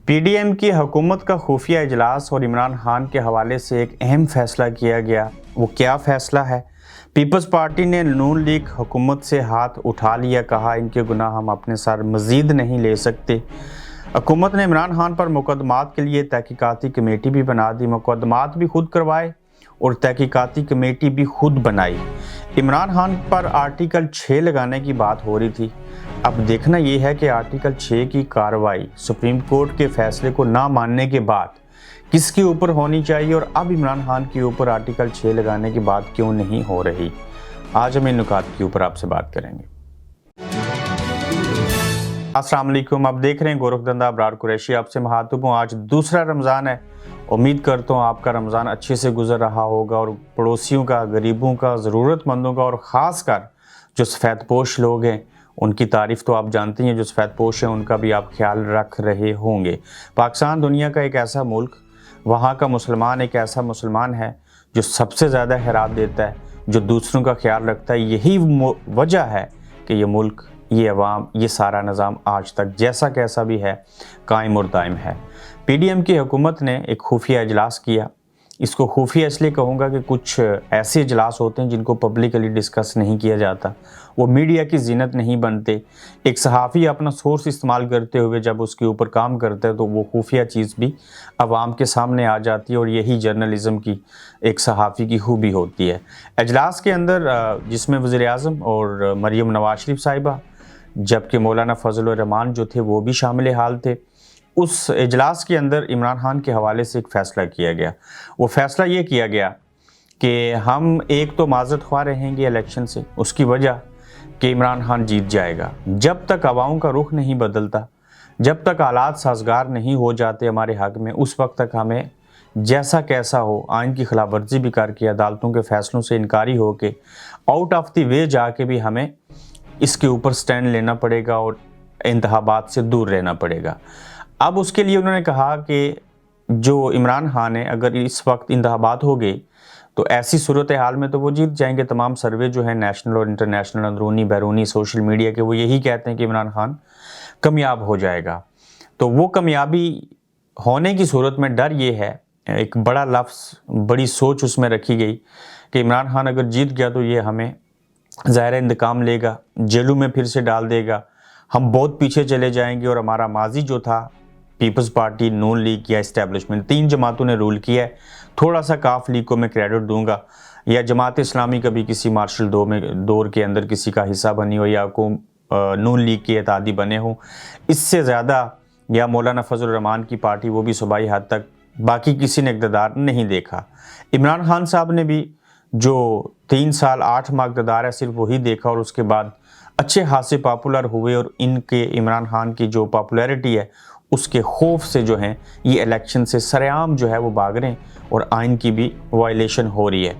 P D M کی حکومت کا خفیہ اجلاس اور عمران خان کے حوالے سے ایک اہم فیصلہ کیا گیا۔ وہ کیا فیصلہ ہے؟ پیپلز پارٹی نے نون لیگ حکومت سے ہاتھ اٹھا لیا، کہا ان کے گناہ ہم اپنے سر مزید نہیں لے سکتے۔ حکومت نے عمران خان پر مقدمات کے لیے تحقیقاتی کمیٹی بھی بنا دی، مقدمات بھی خود کروائے اور تحقیقاتی کمیٹی بھی خود بنائی۔ عمران خان پر آرٹیکل 6 لگانے کی بات ہو رہی تھی۔ اب دیکھنا یہ ہے کہ آرٹیکل 6 کی کارروائی سپریم کورٹ کے فیصلے کو نہ ماننے کے بعد کس کے اوپر ہونی چاہیے، اور اب عمران خان کے اوپر آرٹیکل 6 لگانے کی بات کیوں نہیں ہو رہی۔ آج ہم ان نکات کے اوپر آپ سے بات کریں گے۔ السلام علیکم، آپ دیکھ رہے ہیں گورکھ دھندا ابرار قریشی، آپ سے مخاطب ہوں۔ آج دوسرا رمضان ہے، امید کرتا ہوں آپ کا رمضان اچھے سے گزر رہا ہوگا، اور پڑوسیوں کا، غریبوں کا، ضرورت مندوں کا، اور خاص کر جو سفید پوش لوگ ہیں ان کی تعریف تو آپ جانتے ہیں، جو سفید پوش ہیں ان کا بھی آپ خیال رکھ رہے ہوں گے۔ پاکستان دنیا کا ایک ایسا ملک، وہاں کا مسلمان ایک ایسا مسلمان ہے جو سب سے زیادہ خیرات دیتا ہے، جو دوسروں کا خیال رکھتا ہے۔ یہی وجہ ہے کہ یہ ملک، یہ عوام، یہ سارا نظام آج تک جیسا کیسا بھی ہے قائم اور دائم ہے۔ پی ڈی ایم کی حکومت نے ایک خفیہ اجلاس کیا۔ اس کو خفیہ اس لیے کہوں گا کہ کچھ ایسے اجلاس ہوتے ہیں جن کو پبلکلی ڈسکس نہیں کیا جاتا، وہ میڈیا کی زینت نہیں بنتے۔ ایک صحافی اپنا سورس استعمال کرتے ہوئے جب اس کے اوپر کام کرتا ہے تو وہ خفیہ چیز بھی عوام کے سامنے آ جاتی ہے، اور یہی جرنلزم کی، ایک صحافی کی خوبی ہوتی ہے۔ اجلاس کے اندر جس میں وزیر اعظم اور مریم نواز شریف صاحبہ، جبکہ مولانا فضل الرحمان جو تھے وہ بھی شامل حال تھے، اس اجلاس کے اندر عمران خان کے حوالے سے ایک فیصلہ کیا گیا۔ وہ فیصلہ یہ کیا گیا کہ ہم ایک تو معذرت خواہ رہیں گے الیکشن سے، اس کی وجہ کہ عمران خان جیت جائے گا۔ جب تک عوام کا رخ نہیں بدلتا، جب تک حالات سازگار نہیں ہو جاتے ہمارے حق میں، اس وقت تک ہمیں جیسا کیسا ہو، آئین کی خلاف ورزی بھی کر کے، عدالتوں کے فیصلوں سے انکاری ہو کے، آؤٹ آف دی وے جا کے بھی ہمیں اس کے اوپر سٹینڈ لینا پڑے گا اور انتخابات سے دور رہنا پڑے گا۔ اب اس کے لیے انہوں نے کہا کہ جو عمران خان ہے، اگر اس وقت انتخابات ہو گئے تو ایسی صورتحال میں تو وہ جیت جائیں گے۔ تمام سروے جو ہیں نیشنل اور انٹرنیشنل، اندرونی بیرونی، سوشل میڈیا کے، وہ یہی کہتے ہیں کہ عمران خان کامیاب ہو جائے گا۔ تو وہ کامیابی ہونے کی صورت میں ڈر یہ ہے، ایک بڑا لفظ، بڑی سوچ اس میں رکھی گئی کہ عمران خان اگر جیت گیا تو یہ ہمیں ظاہر انتقام لے گا، جیلوں میں پھر سے ڈال دے گا، ہم بہت پیچھے چلے جائیں گے، اور ہمارا ماضی جو تھا پیپلز پارٹی، نون لیگ یا اسٹیبلشمنٹ، 3 جماعتوں نے رول کیا ہے۔ تھوڑا سا کاف لیگ کو میں کریڈٹ دوں گا، یا جماعت اسلامی کبھی کسی مارشل دور کے اندر کسی کا حصہ بنی ہو، یا نون لیگ کے اتحادی بنے ہوں، اس سے زیادہ، یا مولانا فضل الرحمان کی پارٹی، وہ بھی صوبائی حد تک، باقی کسی نے اقتدار نہیں دیکھا۔ عمران خان صاحب نے بھی جو 3 سال 8 ماہ اقتدار ہے، صرف وہی دیکھا، اور اس کے بعد اچھے خاصے پاپولر ہوئے، اور ان کے عمران خان کی جو پاپولیرٹی ہے اس کے خوف سے جو ہیں یہ الیکشن سے سرعام جو ہے وہ بھاگ رہے ہیں، اور آئین کی بھی وائلیشن ہو رہی ہے۔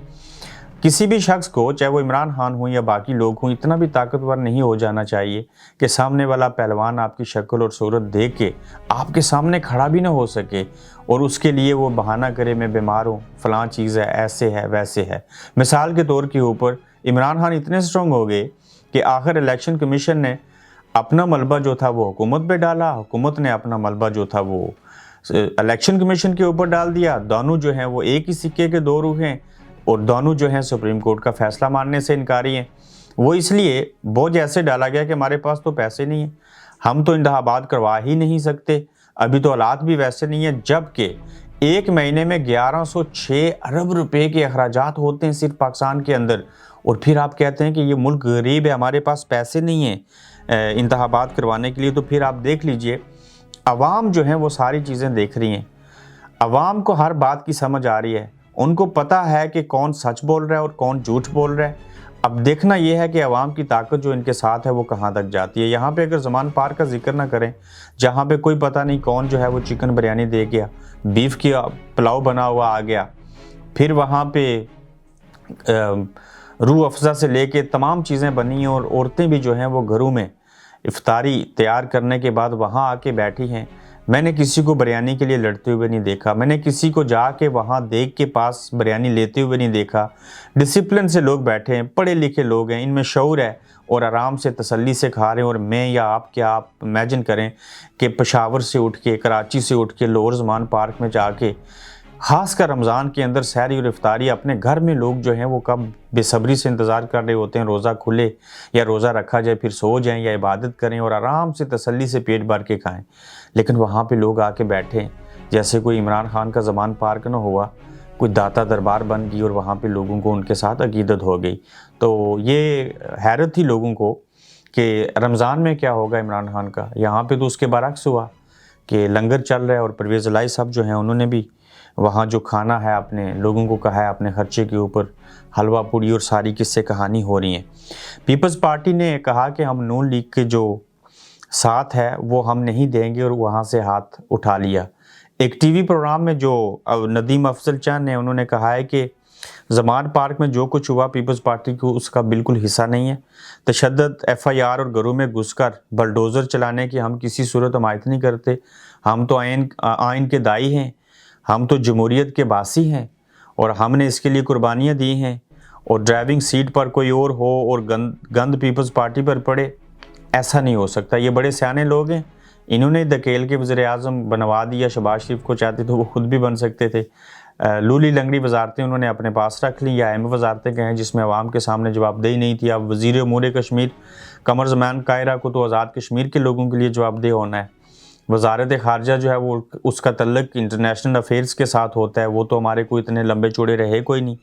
کسی بھی شخص کو، چاہے وہ عمران خان ہوں یا باقی لوگ ہوں، اتنا بھی طاقتور نہیں ہو جانا چاہیے کہ سامنے والا پہلوان آپ کی شکل اور صورت دیکھ کے آپ کے سامنے کھڑا بھی نہ ہو سکے، اور اس کے لیے وہ بہانہ کرے میں بیمار ہوں، فلاں چیز ہے، ایسے ہے، ویسے ہے۔ مثال کے طور کے اوپر عمران خان اتنے سٹرونگ ہو گئے کہ آخر الیکشن کمیشن نے اپنا ملبہ جو تھا وہ حکومت پہ ڈالا، حکومت نے اپنا ملبہ جو تھا وہ الیکشن کمیشن کے اوپر ڈال دیا۔ دونوں جو ہیں وہ ایک ہی سکے کے 2 روح ہیں، اور دونوں جو ہیں سپریم کورٹ کا فیصلہ ماننے سے انکاری ہیں۔ وہ اس لیے بوجھ ایسے ڈالا گیا کہ ہمارے پاس تو پیسے نہیں ہیں، ہم تو انتخابات کروا ہی نہیں سکتے، ابھی تو حالات بھی ویسے نہیں ہیں، جبکہ ایک مہینے میں 1106 ارب روپے کے اخراجات ہوتے ہیں صرف پاکستان کے اندر، اور پھر آپ کہتے ہیں کہ یہ ملک غریب ہے، ہمارے پاس پیسے نہیں ہیں انتخابات کروانے کے لیے۔ تو پھر آپ دیکھ لیجئے، عوام جو ہیں وہ ساری چیزیں دیکھ رہی ہیں، عوام کو ہر بات کی سمجھ آ رہی ہے، ان کو پتہ ہے کہ کون سچ بول رہا ہے اور کون جھوٹ بول رہا ہے۔ اب دیکھنا یہ ہے کہ عوام کی طاقت جو ان کے ساتھ ہے وہ کہاں تک جاتی ہے۔ یہاں پہ اگر زمان پارک کا ذکر نہ کریں، جہاں پہ کوئی پتہ نہیں کون جو ہے وہ چکن بریانی دے گیا، بیف کی پلاؤ بنا ہوا آ گیا، پھر وہاں پہ روح افزا سے لے کے تمام چیزیں بنی ہیں، اور عورتیں بھی جو ہیں وہ گھروں میں افطاری تیار کرنے کے بعد وہاں آ کے بیٹھی ہیں۔ میں نے کسی کو بریانی کے لیے لڑتے ہوئے نہیں دیکھا، میں نے کسی کو جا کے وہاں دیکھ کے پاس بریانی لیتے ہوئے نہیں دیکھا۔ ڈسپلن سے لوگ بیٹھے ہیں، پڑھے لکھے لوگ ہیں، ان میں شعور ہے، اور آرام سے تسلی سے کھا رہے ہیں، اور میں یا آپ کیا آپ امیجن کریں کہ پشاور سے اٹھ کے، کراچی سے اٹھ کے لاہور زمان پارک میں جا کے، خاص کر رمضان کے اندر سحری اور افطاری اپنے گھر میں لوگ جو ہیں وہ کب بے صبری سے انتظار کر رہے ہوتے ہیں روزہ کھلے یا روزہ رکھا جائے، پھر سو جائیں یا عبادت کریں اور آرام سے تسلی سے پیٹ بھر کے کھائیں، لیکن وہاں پہ لوگ آ کے بیٹھے جیسے کوئی عمران خان کا زمان پارک نہ ہوا، کوئی داتا دربار بن گئی اور وہاں پہ لوگوں کو ان کے ساتھ عقیدت ہو گئی۔ تو یہ حیرت تھی لوگوں کو کہ رمضان میں کیا ہوگا عمران خان کا، یہاں پہ تو اس کے برعکس ہوا کہ لنگر چل رہا ہے، اور پرویز الہی صاحب جو ہیں انہوں نے بھی وہاں جو کھانا ہے اپنے لوگوں کو کہا ہے اپنے خرچے کے اوپر، حلوہ پوڑی اور ساری قصے کہانی ہو رہی ہیں۔ پیپلز پارٹی نے کہا کہ ہم نون لیگ کے جو ساتھ ہے وہ ہم نہیں دیں گے، اور وہاں سے ہاتھ اٹھا لیا۔ ایک ٹی وی پروگرام میں جو ندیم افضل چاند نے انہوں نے کہا ہے کہ زمان پارک میں جو کچھ ہوا پیپلز پارٹی کو اس کا بالکل حصہ نہیں ہے، تشدد، ایف آئی آر اور گھروں میں گھس کر بلڈوزر چلانے کی ہم کسی صورت حمایت نہیں کرتے، ہم تو آئین کے دائی ہیں، ہم تو جمہوریت کے باسی ہیں اور ہم نے اس کے لیے قربانیاں دی ہیں، اور ڈرائیونگ سیٹ پر کوئی اور ہو اور گند پیپلز پارٹی پر پڑے، ایسا نہیں ہو سکتا۔ یہ بڑے سیانے لوگ ہیں، انہوں نے دھکیل کے وزیر اعظم بنوا دیا، شہباز شریف کو چاہتے تو وہ خود بھی بن سکتے تھے۔ لولی لنگڑی وزارتیں انہوں نے اپنے پاس رکھ لی، یا اہم وزارتیں کہیں جس میں عوام کے سامنے جواب دہی نہیں تھی۔ اب وزیر امور کشمیر قمر زمان قاہرہ کو تو آزاد کشمیر کے لوگوں کے لیے جواب دہ ہونا ہے۔ وزارت خارجہ جو ہے وہ اس کا تعلق انٹرنیشنل افیئرز کے ساتھ ہوتا ہے، وہ تو ہمارے کو اتنے لمبے چوڑے رہے کوئی نہیں،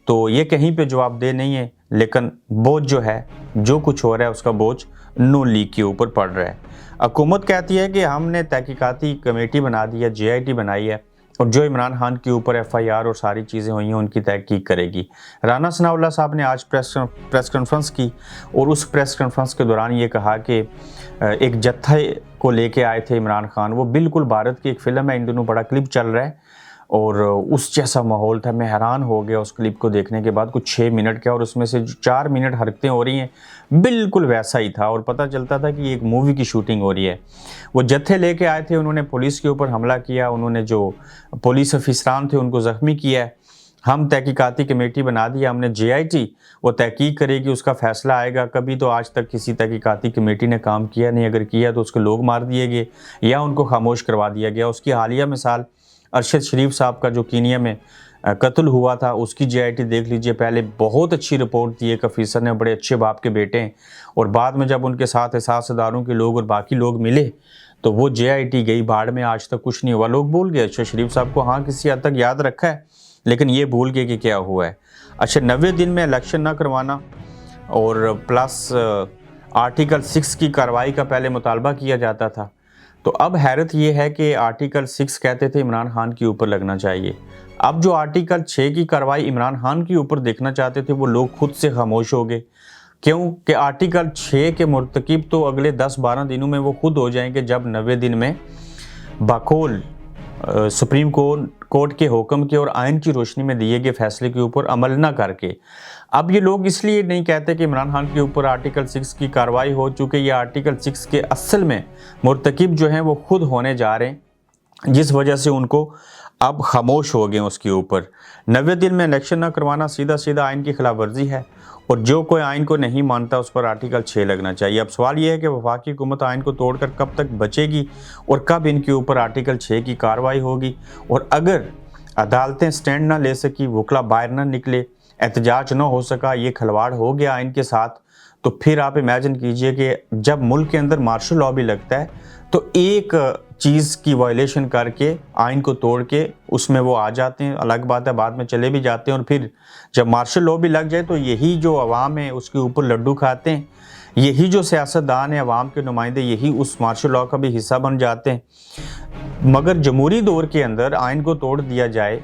تو یہ کہیں پہ جواب دہ نہیں ہے، لیکن بوجھ جو ہے جو کچھ ہو رہا ہے اس کا بوجھ نون لیگ کے اوپر پڑ رہا ہے۔ حکومت کہتی ہے کہ ہم نے تحقیقاتی کمیٹی بنا دی ہے، جے آئی ٹی بنائی ہے، اور جو عمران خان کے اوپر ایف آئی آر اور ساری چیزیں ہوئی ہیں ان کی تحقیق کرے گی۔ رانا ثناء اللہ صاحب نے آج پریس کانفرنس کی، اور اس پریس کانفرنس کے دوران یہ کہا کہ ایک جتھے کو لے کے آئے تھے عمران خان، وہ بالکل بھارت کی ایک فلم ہے، ان دنوں بڑا کلپ چل رہا ہے، اور اس جیسا ماحول تھا۔ میں حیران ہو گیا اس کلپ کو دیکھنے کے بعد، کچھ 6 منٹ کا، اور اس میں سے جو 4 منٹ حرکتیں ہو رہی ہیں بالکل ویسا ہی تھا، اور پتہ چلتا تھا کہ یہ ایک مووی کی شوٹنگ ہو رہی ہے۔ وہ جتھے لے کے آئے تھے، انہوں نے پولیس کے اوپر حملہ کیا، انہوں نے جو پولیس افسران تھے ان کو زخمی کیا ہے۔ ہم تحقیقاتی کمیٹی بنا دی، ہم نے جے آئی ٹی، وہ تحقیق کرے گی، اس کا فیصلہ آئے گا۔ کبھی تو آج تک کسی تحقیقاتی کمیٹی نے کام کیا نہیں، اگر کیا تو اس کے لوگ مار دیے گئے یا ان کو خاموش کروا دیا گیا۔ اس کی حالیہ مثال ارشد شریف صاحب کا جو کینیا میں قتل ہوا تھا، اس کی جے آئی ٹی دیکھ لیجئے۔ پہلے بہت اچھی رپورٹ دی ایک افیسر نے، بڑے اچھے باپ کے بیٹے ہیں، اور بعد میں جب ان کے ساتھ احساس اداروں کے لوگ اور باقی لوگ ملے تو وہ جے آئی ٹی گئی بھاڑ میں، آج تک کچھ نہیں ہوا۔ لوگ بھول گئے ارشد شریف صاحب کو، ہاں کسی حد تک یاد رکھا ہے، لیکن یہ بھول گئے کہ کیا ہوا ہے۔ اچھا، 90 دن میں الیکشن نہ کروانا اور پلس آرٹیکل 6 کی کارروائی کا پہلے مطالبہ کیا جاتا تھا، تو اب حیرت یہ ہے کہ آرٹیکل 6 کہتے تھے عمران خان کے اوپر لگنا چاہیے، اب جو آرٹیکل 6 کی کارروائی عمران خان کے اوپر دیکھنا چاہتے تھے وہ لوگ خود سے خاموش ہو گئے۔ کیوں کہ آرٹیکل 6 کے مرتکب تو اگلے 10-12 دنوں میں وہ خود ہو جائیں گے، جب 90 دن میں بقول سپریم کورٹ کے حکم کے اور آئین کی روشنی میں دیے گئے فیصلے کے اوپر عمل نہ کر کے۔ اب یہ لوگ اس لیے نہیں کہتے کہ عمران خان کے اوپر آرٹیکل 6 کی کارروائی ہو، چونکہ یہ آرٹیکل 6 کے اصل میں مرتکب جو ہیں وہ خود ہونے جا رہے ہیں، جس وجہ سے ان کو اب خاموش ہو گئے اس کے اوپر۔ 90 دن میں الیکشن نہ کروانا سیدھا آئین کی خلاف ورزی ہے، اور جو کوئی آئین کو نہیں مانتا اس پر آرٹیکل 6 لگنا چاہیے۔ اب سوال یہ ہے کہ وفاقی حکومت آئین کو توڑ کر کب تک بچے گی، اور کب ان کے اوپر آرٹیکل 6 کی کارروائی ہوگی، اور اگر عدالتیں سٹینڈ نہ لے سکی، وکلا باہر نہ نکلے، احتجاج نہ ہو سکا، یہ کھلواڑ ہو گیا آئین کے ساتھ، تو پھر آپ امیجن کیجئے کہ جب ملک کے اندر مارشل لاء بھی لگتا ہے تو ایک چیز کی وائلیشن کر کے آئین کو توڑ کے اس میں وہ آ جاتے ہیں، الگ بات ہے بعد میں چلے بھی جاتے ہیں، اور پھر جب مارشل لاء بھی لگ جائے تو یہی جو عوام ہے اس کے اوپر لڈو کھاتے ہیں، یہی جو سیاستدان ہیں عوام کے نمائندے یہی اس مارشل لاء کا بھی حصہ بن جاتے ہیں۔ مگر جمہوری دور کے اندر آئین کو توڑ دیا جائے،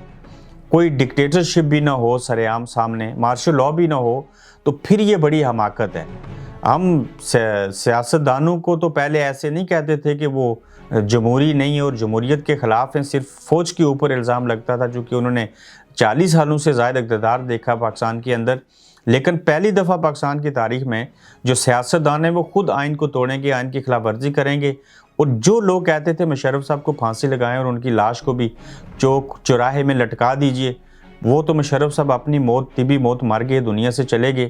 کوئی ڈکٹیٹرشپ بھی نہ ہو سرعام سامنے، مارشل لاء بھی نہ ہو، تو پھر یہ بڑی حماقت ہے۔ ہم سیاستدانوں کو تو پہلے ایسے نہیں کہتے تھے کہ وہ جمہوری نہیں ہے اور جمہوریت کے خلاف ہیں، صرف فوج کے اوپر الزام لگتا تھا چونکہ انہوں نے 40 سالوں سے زائد اقتدار دیکھا پاکستان کے اندر، لیکن پہلی دفعہ پاکستان کی تاریخ میں جو سیاستدان ہیں وہ خود آئین کو توڑیں گے، آئین کی خلاف ورزی کریں گے، اور جو لوگ کہتے تھے مشرف صاحب کو پھانسی لگائیں اور ان کی لاش کو بھی چوک چوراہے میں لٹکا دیجئے، وہ تو مشرف صاحب اپنی موت طبی موت مر گئے، دنیا سے چلے گئے،